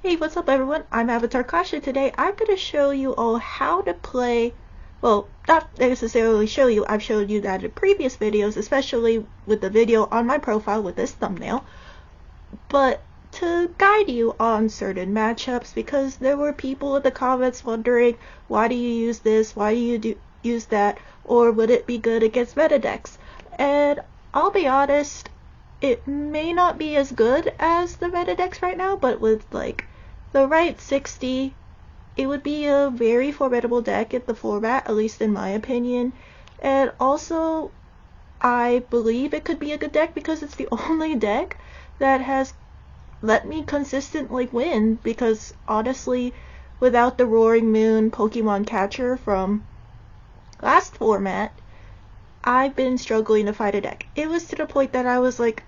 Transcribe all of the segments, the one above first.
Hey, what's up everyone? I'm Avatar Clash, and today I'm going to show you all how to play, well, not necessarily show you, I've showed you that in previous videos, especially with the video on my profile with this thumbnail, but to guide you on certain matchups, because there were people in the comments wondering, why do you use this, why do you use that, or would it be good against meta decks? And I'll be honest, it may not be as good as the meta decks right now, but with like the right 60, it would be a very formidable deck in the format, at least in my opinion. And also, I believe it could be a good deck because it's the only deck that has let me consistently win, because honestly, without the Roaring Moon Pokemon catcher from last format, I've been struggling to fight a deck. It was to the point that I was like,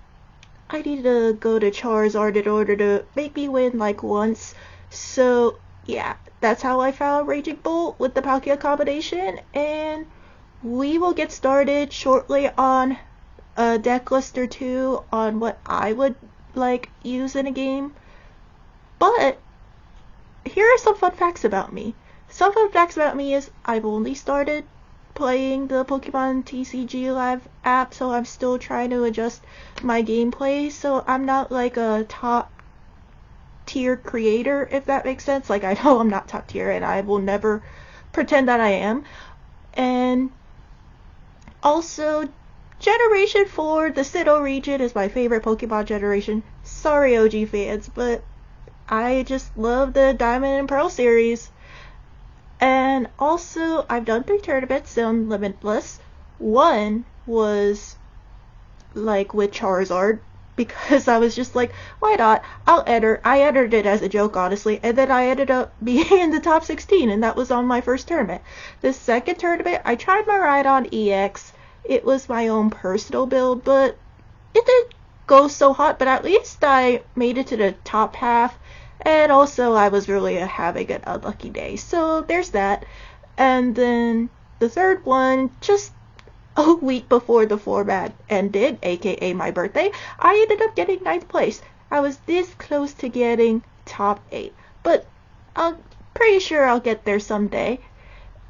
I need to go to Charizard in order to make me win like once. So yeah, that's how I found Raging Bolt with the Palkia combination, and we will get started shortly on a deck list or two on what I would like use in a game. But here are some fun facts about me. Some fun facts about me is I've only started playing the Pokemon TCG Live app, so I'm still trying to adjust my gameplay, so I'm not like a top tier creator, if that makes sense. Like, I know I'm not top tier, and I will never pretend that I am. And also, Generation 4, the Sinnoh region, is my favorite Pokemon generation. Sorry OG fans, but I just love the Diamond and Pearl series. And also, I've done 3 tournaments on Limitless. One was like with Charizard, because I was just like, why not? I'll enter. I entered it as a joke, honestly, and then I ended up being in the top 16, and that was on my first tournament. The second tournament, I tried my Rhydon EX. It was my own personal build, but it didn't go so hot, but at least I made it to the top half. And also, I was really having an unlucky day. So there's that. And then the third one, just a week before the format ended, aka my birthday, I ended up getting 9th place. I was this close to getting top 8. But I'm pretty sure I'll get there someday.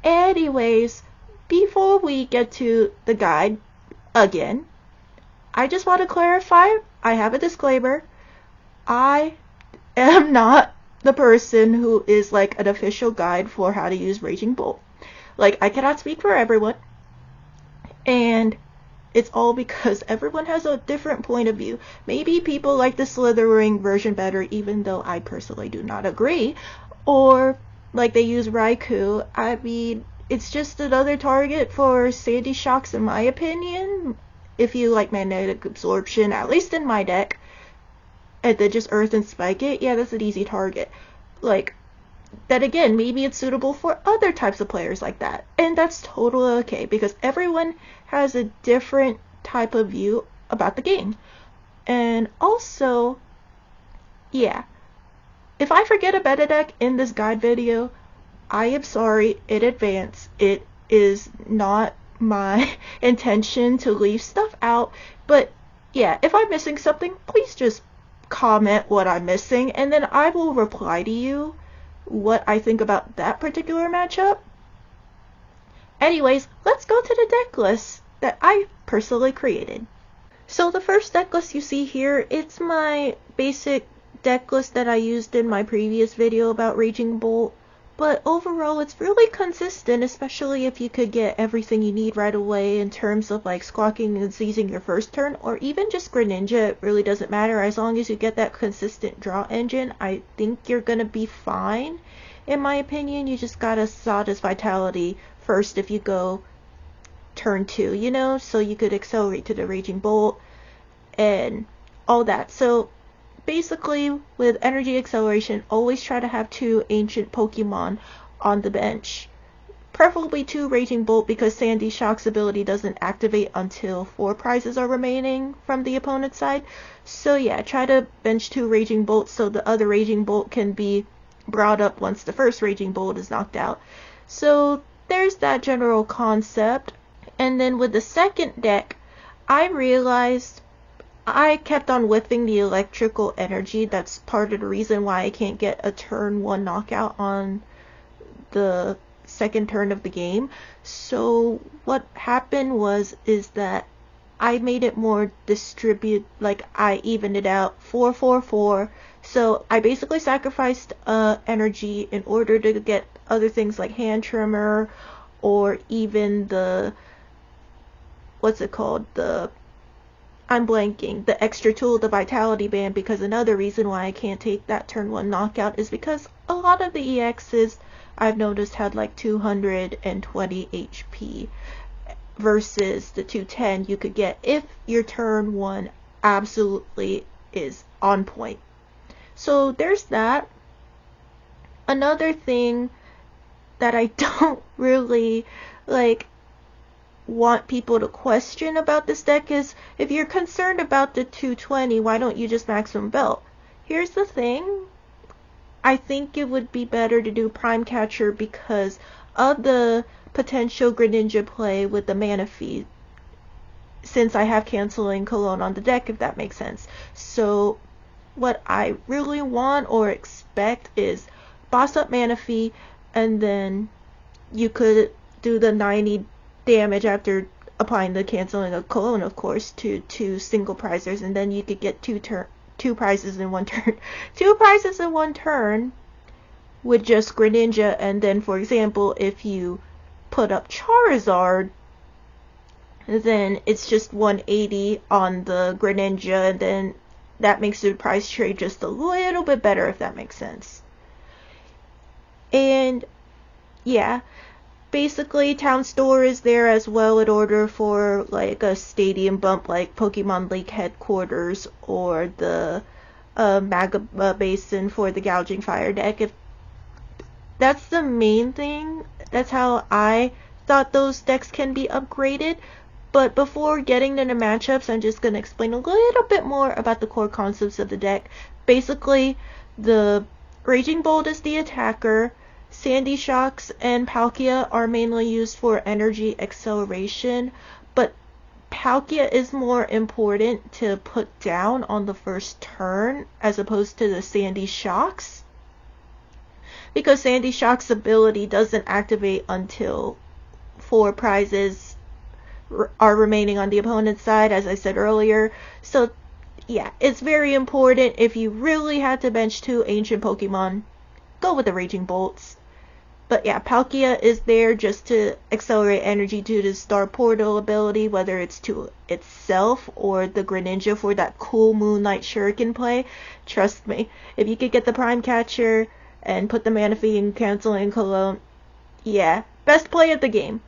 Anyways, before we get to the guide again, I just want to clarify, I have a disclaimer. I am not the person who is like an official guide for how to use Raging Bolt. Like, I cannot speak for everyone, and it's all because everyone has a different point of view. Maybe people like the Slithering version better, even though I personally do not agree, or like they use Raikou. I mean, it's just another target for Sandy Shocks in my opinion. If you like Magnetic Absorption, at least in my deck, and then just Earth and Spike it, yeah, that's an easy target. Like, that again, maybe it's suitable for other types of players like that, and that's totally okay, because everyone has a different type of view about the game. And also, yeah, if I forget a meta deck in this guide video, I am sorry in advance. It is not my intention to leave stuff out, but yeah, if I'm missing something, please just comment what I'm missing, and then I will reply to you what I think about that particular matchup. Anyways, let's go to the deck list that I personally created. So the first deck list you see here, it's my basic deck list that I used in my previous video about Raging Bolt. But overall, it's really consistent, especially if you could get everything you need right away in terms of like squawking and seizing your first turn, or even just Greninja. It really doesn't matter. As long as you get that consistent draw engine, I think you're gonna be fine. In my opinion, you just gotta Sada's Vitality first if you go turn 2, you know, so you could accelerate to the Raging Bolt and all that. So basically, with energy acceleration, always try to have 2 ancient Pokemon on the bench. Preferably 2 Raging Bolt, because Sandy Shock's ability doesn't activate until 4 prizes are remaining from the opponent's side. So yeah, try to bench 2 Raging Bolts so the other Raging Bolt can be brought up once the first Raging Bolt is knocked out. So there's that general concept. And then with the second deck, I realized I kept on whiffing the electrical energy. That's part of the reason why I can't get a turn 1 knockout on the second turn of the game. So what happened is that I made it more like I evened it out 4-4-4. So I basically sacrificed energy in order to get other things like hand trimmer, or even the, what's it called, I'm blanking, the extra tool, the vitality band, because another reason why I can't take that turn 1 knockout is because a lot of the EXs I've noticed had like 220 HP versus the 210 you could get if your turn 1 absolutely is on point. So there's that. Another thing that I don't really want people to question about this deck is, if you're concerned about the 220, why don't you just maximum belt? Here's the thing. I think it would be better to do Prime Catcher because of the potential Greninja play with the mana fee, since I have Canceling Cologne on the deck, if that makes sense. So what I really want or expect is boss up mana fee, and then you could do the 90 damage after applying the Canceling of Cologne, of course, to 2 single prizers, and then you could get 2 prizes in 1 turn. 2 prizes in 1 turn with just Greninja, and then, for example, if you put up Charizard, then it's just 180 on the Greninja, and then that makes the price trade just a little bit better, if that makes sense. And yeah, basically Town Store is there as well in order for like a stadium bump like Pokemon League headquarters, or the Magma Basin for the Gouging Fire deck. If that's the main thing, that's how I thought those decks can be upgraded. But before getting into matchups, I'm just going to explain a little bit more about the core concepts of the deck. Basically, the Raging Bolt is the attacker, Sandy Shocks and Palkia are mainly used for energy acceleration, but Palkia is more important to put down on the first turn as opposed to the Sandy Shocks, because Sandy Shock's ability doesn't activate until 4 prizes are remaining on the opponent's side, as I said earlier. So yeah, it's very important. If you really had to bench 2 ancient Pokemon, go with the Raging Bolts. But yeah, Palkia is there just to accelerate energy due to Star Portal ability, whether it's to itself or the Greninja for that cool Moonlight Shuriken play. Trust me, if you could get the Prime Catcher and put the Manaphy in Canceling Cologne, yeah, best play of the game.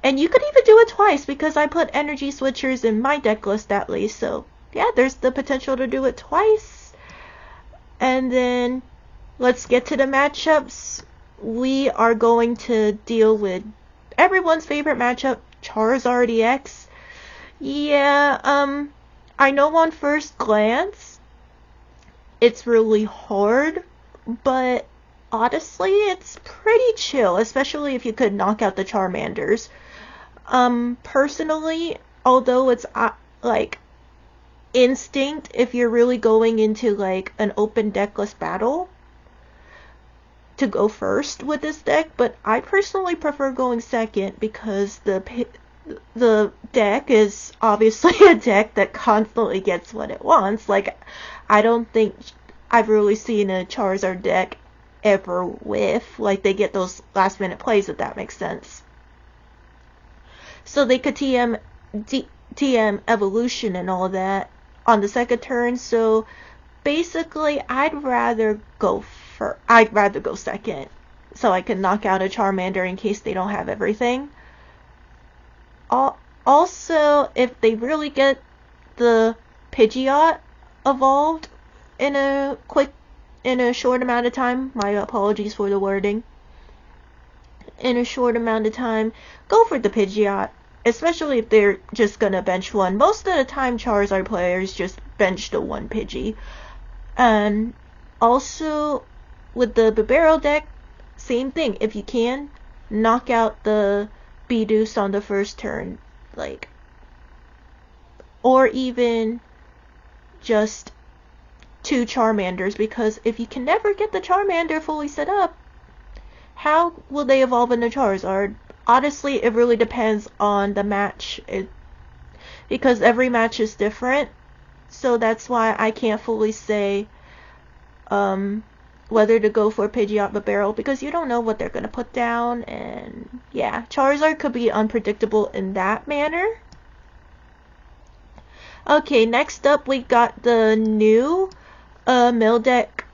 And you could even do it twice, because I put energy switchers in my deck list at least, so yeah, there's the potential to do it twice. And then let's get to the matchups. We are going to deal with everyone's favorite matchup, Charizard EX. Yeah, I know on first glance it's really hard, but honestly it's pretty chill, especially if you could knock out the Charmanders. Personally, although it's like instinct if you're really going into like an open deckless battle to go first with this deck, but I personally prefer going second because the deck is obviously a deck that constantly gets what it wants. Like, I don't think I've really seen a Charizard deck ever whiff. Like, they get those last minute plays, if that makes sense. So they could TM evolution and all that on the second turn. So basically, I'd rather go second, so I can knock out a Charmander in case they don't have everything. Also, if they really get the Pidgeot evolved in a short amount of time, my apologies for the wording, in a short amount of time, go for the Pidgeot, especially if they're just gonna bench 1. Most of the time, Charizard players just bench the 1 Pidgey. And also, with the Bibarel deck, same thing. If you can, knock out the Bidoost on the first turn, like, or even just 2 Charmanders, because if you can never get the Charmander fully set up, how will they evolve into Charizard? Honestly, it really depends on the match, because every match is different, so that's why I can't fully say whether to go for Pidgeot or Barrel, because you don't know what they're going to put down, and yeah, Charizard could be unpredictable in that manner. Okay, next up we got the new mill deck,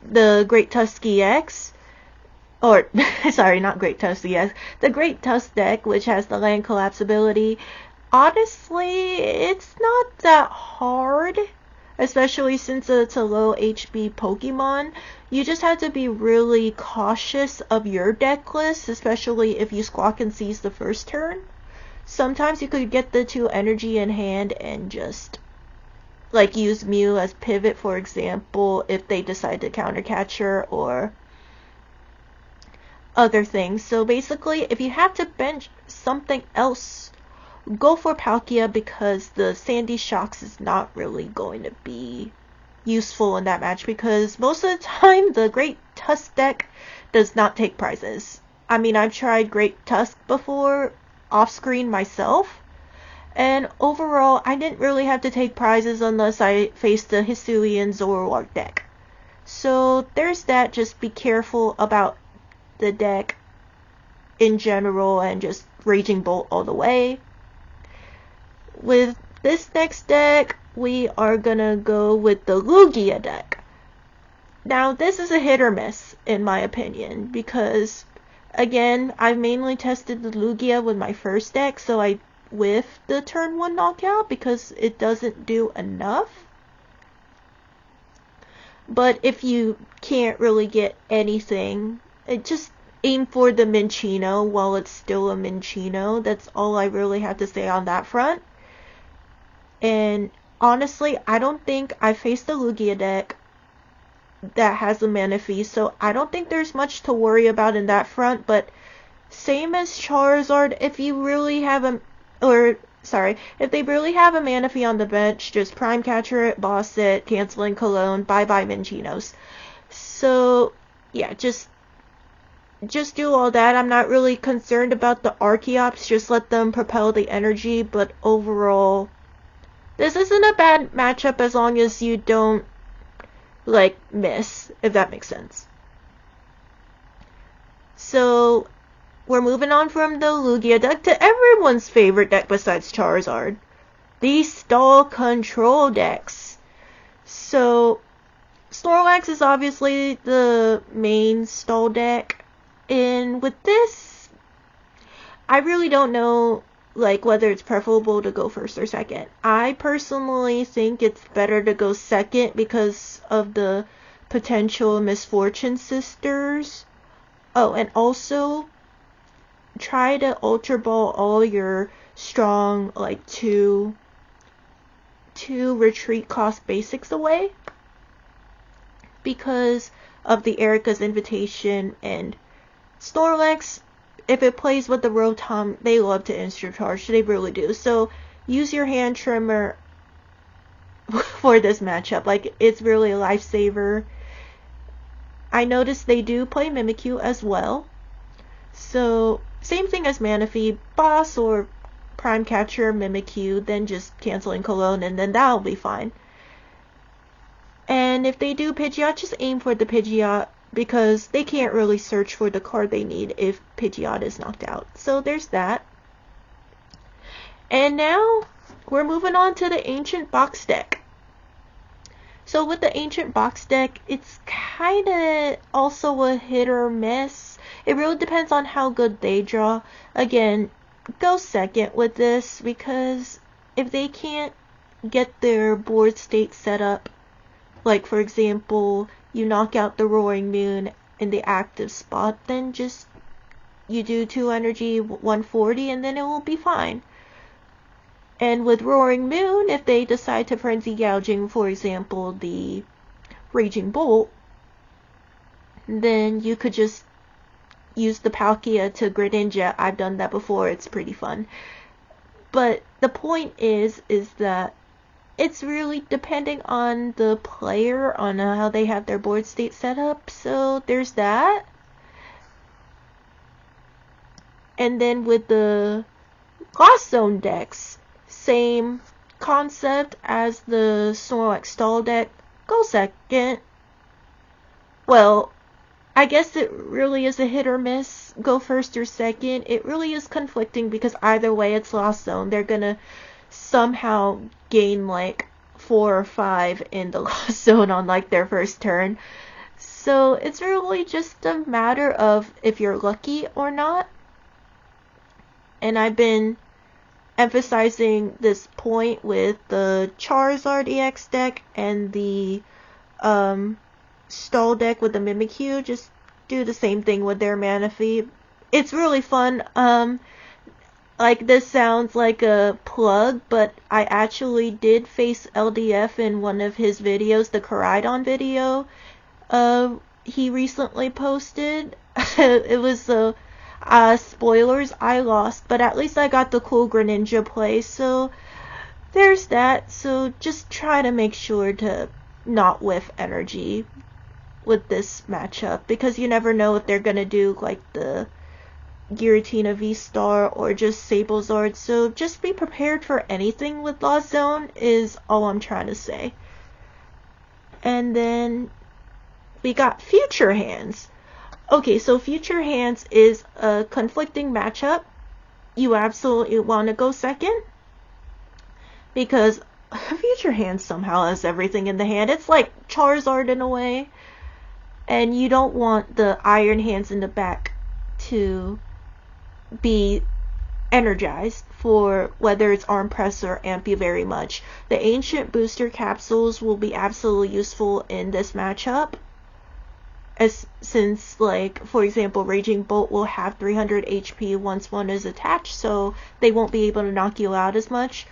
the Great Tusk EX, or sorry, not Great Tusk EX, the Great Tusk deck, which has the land collapse ability. Honestly, it's not that hard, especially since it's a low HP Pokemon. You just have to be really cautious of your deck list, especially if you Squawk and Seize the first turn. Sometimes you could get the 2 energy in hand and just like use Mew as pivot, for example, if they decide to counter catcher or other things. So basically, if you have to bench something else, go for Palkia, because the Sandy Shocks is not really going to be useful in that match, because most of the time the Great Tusk deck does not take prizes. I mean, I've tried Great Tusk before off screen myself, and overall I didn't really have to take prizes unless I faced the Hisuian Zoroark deck. So there's that. Just be careful about the deck in general and just Raging Bolt all the way. With this next deck, we are gonna go with the Lugia deck. Now, this is a hit or miss, in my opinion, because, again, I mainly tested the Lugia with my first deck, so I whiffed the turn 1 knockout because it doesn't do enough. But if you can't really get anything, just aim for the Minccino while it's still a Minccino. That's all I really have to say on that front. And honestly, I don't think I faced the Lugia deck that has a Manaphy, so I don't think there's much to worry about in that front. But same as Charizard, if you really have if they really have a Manaphy on the bench, just Prime Catcher it, boss it, Canceling Cologne, bye-bye Mincinos. So yeah, just do all that. I'm not really concerned about the Archeops, just let them propel the energy, but overall, this isn't a bad matchup as long as you don't, like, miss, if that makes sense. So, we're moving on from the Lugia deck to everyone's favorite deck besides Charizard, the Stall Control decks. So, Snorlax is obviously the main stall deck, and with this, I really don't know like whether it's preferable to go first or second. I personally think it's better to go second because of the potential Misfortune Sisters. Oh, and also try to Ultra Ball all your strong like two retreat cost basics away, because of the Erica's Invitation and Snorlax. If it plays with the Rotom, they love to instant charge. They really do. So use your hand trimmer for this matchup. Like, it's really a lifesaver. I noticed they do play Mimikyu as well. So same thing as Manaphy, boss or Prime Catcher Mimikyu, then just Canceling Cologne, and then that'll be fine. And if they do Pidgeot, just aim for the Pidgeot, because they can't really search for the card they need if Pidgeot is knocked out. So there's that. And now we're moving on to the Ancient Box deck. So with the Ancient Box deck, it's kind of also a hit or miss. It really depends on how good they draw. Again, go second with this, because if they can't get their board state set up, like for example, you knock out the Roaring Moon in the active spot, then just you do 2 energy 140 and then it will be fine. And with Roaring Moon, if they decide to Frenzy Gouging, for example, the Raging Bolt, then you could just use the Palkia to Greninja. I've done that before, it's pretty fun. But the point is that it's really depending on the player, on how they have their board state set up. So there's that. And then with the Lost Zone decks, same concept as the Snorlax stall deck. Go second. Well, I guess it really is a hit or miss. Go first or second. It really is conflicting because either way it's Lost Zone. They're gonna somehow gain like 4 or 5 in the Lost Zone on like their first turn. So it's really just a matter of if you're lucky or not. And I've been emphasizing this point with the Charizard EX deck and the stall deck with the Mimikyu. Just do the same thing with their Manaphy. It's really fun. Like, this sounds like a plug, but I actually did face LDF in one of his videos, the Koraidon video he recently posted. It was spoilers, I lost, but at least I got the cool Greninja play, so there's that. So just try to make sure to not whiff energy with this matchup, because you never know if they're gonna do like the Giratina VSTAR or just Sablezard. So just be prepared for anything with Lost Zone is all I'm trying to say. And then we got Future Hands. Okay, so Future Hands is a conflicting matchup. You absolutely want to go second because Future Hands somehow has everything in the hand. It's like Charizard in a way. And you don't want the Iron Hands in the back to be energized for whether it's Arm Press or Amp you very much. The Ancient Booster Capsules will be absolutely useful in this matchup, since, like, for example, Raging Bolt will have 300 HP once one is attached, so they won't be able to knock you out as much.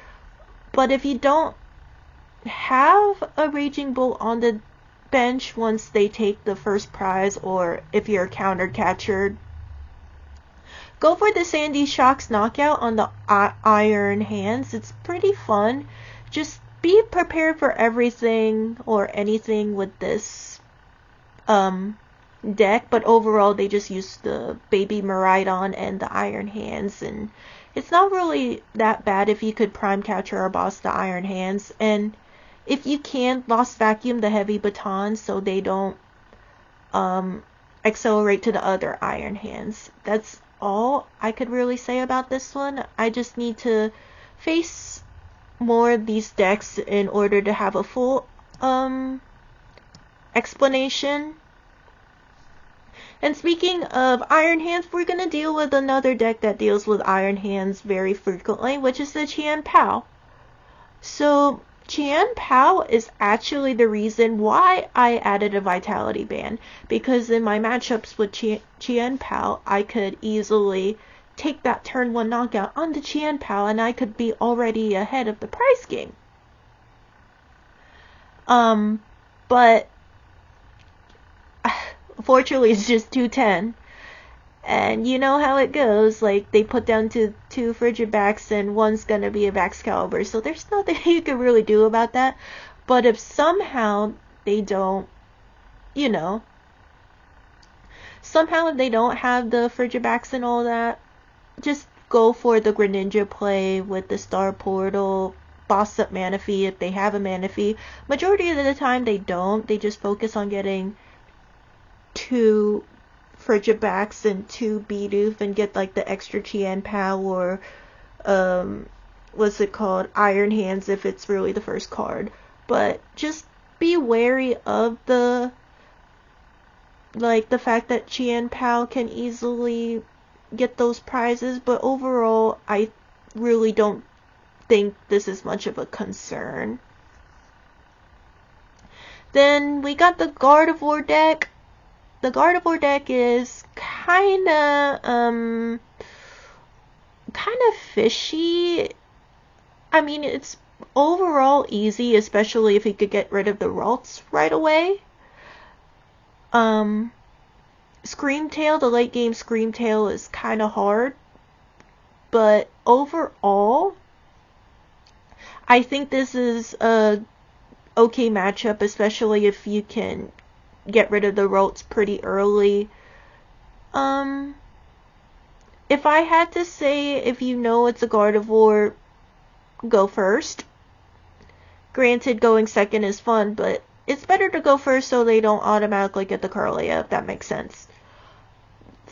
But if you don't have a Raging Bolt on the bench once they take the first prize, or if you're counter catcher, go for the Sandy Shocks knockout on the Iron Hands. It's pretty fun. Just be prepared for everything or anything with this deck, but overall they just use the Baby Miraidon and the Iron Hands, and it's not really that bad if you could Prime Catcher or boss the Iron Hands, and if you can, Lost Vacuum the Heavy Baton so they don't accelerate to the other Iron Hands. That's all I could really say about this one. I just need to face more of these decks in order to have a full explanation. And speaking of Iron Hands, we're going to deal with another deck that deals with Iron Hands very frequently, which is the Chien-Pao. So Chien-Pao is actually the reason why I added a Vitality Band, because in my matchups with Chien-Pao, I could easily take that turn 1 knockout on the Chien-Pao and I could be already ahead of the prize game. But fortunately it's just 210. And you know how it goes, like, they put down two Frigid Backs and one's gonna be a Excalibur, so there's nothing you can really do about that. But if somehow they don't, somehow if they don't have the Frigid Backs and all that, just go for the Greninja play with the Star Portal, boss up Manaphy if they have a Manaphy. Majority of the time they don't, they just focus on getting 2 Frigid Backs and 2 Bidoof and get like the extra Chien-Pao or what's it called, Iron Hands if it's really the first card. But just be wary of the fact that Chien-Pao can easily get those prizes, but overall I really don't think this is much of a concern. Then we got the Gardevoir deck. The Gardevoir deck is kinda fishy. I mean, it's overall easy, especially if you could get rid of the Ralts right away. Screamtail, the late game Screamtail is kinda hard, but overall I think this is a okay matchup, especially if you can get rid of the Rolts pretty early. If I had to say, if you know it's a Gardevoir, go first. Granted, going second is fun, but it's better to go first so they don't automatically get the Kirlia, if that makes sense.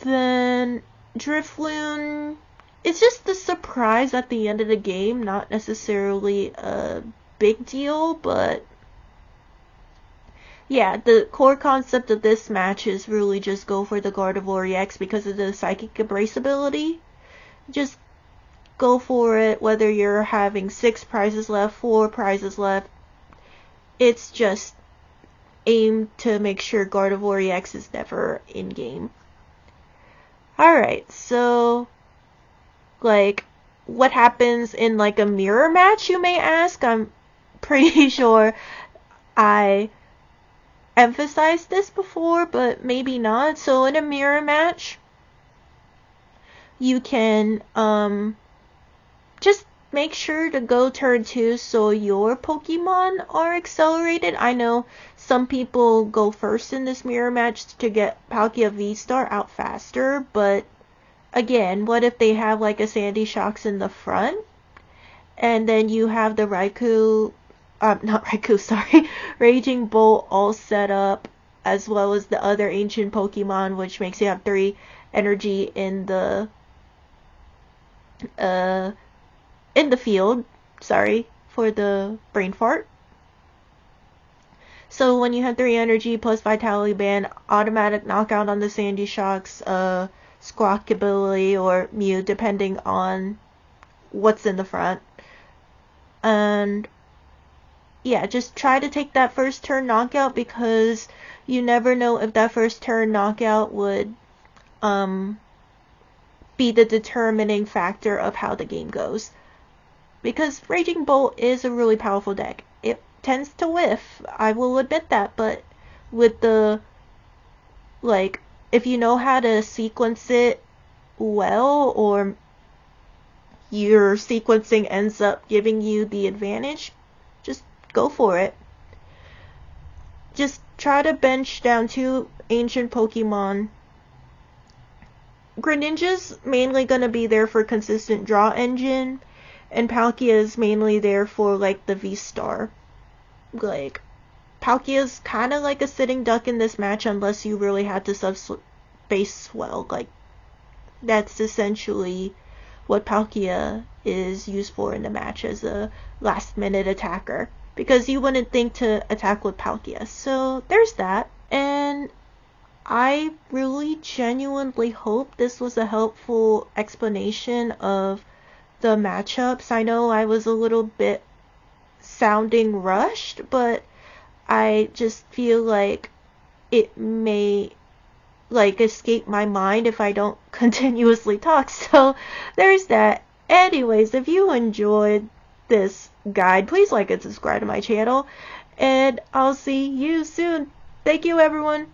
Then Drifloon, it's just the surprise at the end of the game, not necessarily a big deal, but yeah, the core concept of this match is really just go for the Gardevoir EX because of the Psychic Embrace ability. Just go for it, whether you're having 6 prizes left, 4 prizes left. It's just aim to make sure Gardevoir EX is never in game. Alright, so like, what happens in like a mirror match, you may ask? I'm pretty sure I emphasized this before, but maybe not. So in a mirror match, you can just make sure to go turn 2 so your Pokemon are accelerated. I know some people go first in this mirror match to get Palkia VSTAR out faster, but again, what if they have like a Sandy Shocks in the front, and then you have the Raging Bolt all set up, as well as the other ancient Pokemon, which makes you have 3 energy in the field. Sorry for the brain fart. So when you have 3 energy plus Vitality Band, automatic knockout on the Sandy Shocks, Squawkabilly or Mew, depending on what's in the front. And yeah, just try to take that first turn knockout, because you never know if that first turn knockout would be the determining factor of how the game goes. Because Raging Bolt is a really powerful deck. It tends to whiff, I will admit that, but with the, like, if you know how to sequence it well, or your sequencing ends up giving you the advantage, just go for it. Just try to bench down 2 ancient Pokemon. Greninja's mainly going to be there for consistent draw engine, and Palkia is mainly there for like the VSTAR. Like, Palkia's kind of like a sitting duck in this match unless you really had to sub-base swell. Like, that's essentially what Palkia is used for in the match, as a last minute attacker, because you wouldn't think to attack with Palkia. So there's that. And I really genuinely hope this was a helpful explanation of the matchups. I know I was a little bit sounding rushed, but I just feel like it may like escape my mind if I don't continuously talk. So there's that. Anyways, if you enjoyed this guide, please like and subscribe to my channel, and I'll see you soon. Thank you, everyone.